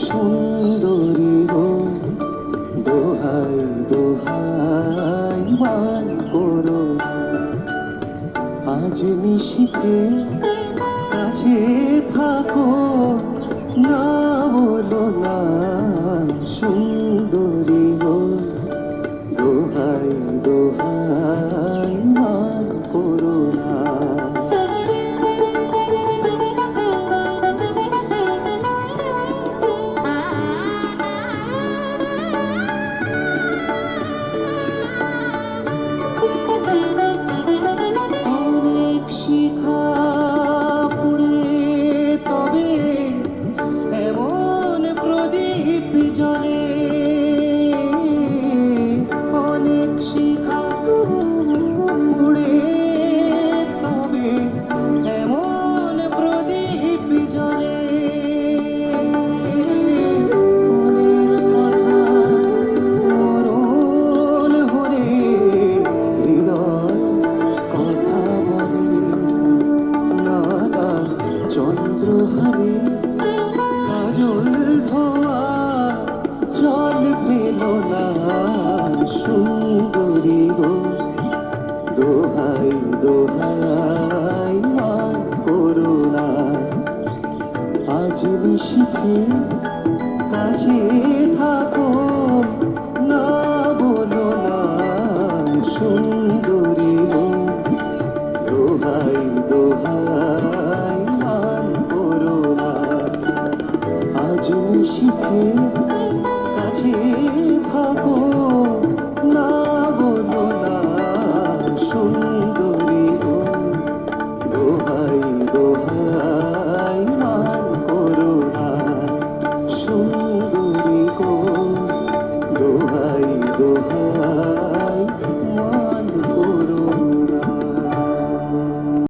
সুন্দরী গো, দোহাই দোহাই মান করো, আজ নিশিতে কাছে থাকো, না বলো না। সুন্দরী গো, দোহাই দোহাই মান করো না। অনেক শিখা পুড়ে তবে এমন প্রদীপ জ্বলে, অনেক শিখা পুড়ে তবে এমন প্রদীপ জ্বলে, অনেক কথা মরণ হলে হৃদয় কথা বলে, নানা চন্দ্রহারে কাজল ধোয়া জল পেল না। সুন্দরী গো, দোহাই দোহাই মান করো না, আজ নিশিতে কাছে থাকো, না বলো না। সুন্দরী গো, দোহাই দোহাই মান করো না, আজ নিশিতে কাছে থাকো, না বলো না। সুন্দরী গো, দোহাই দোহাই মান করো না। সুন্দরী গো, দোহাই দোহাই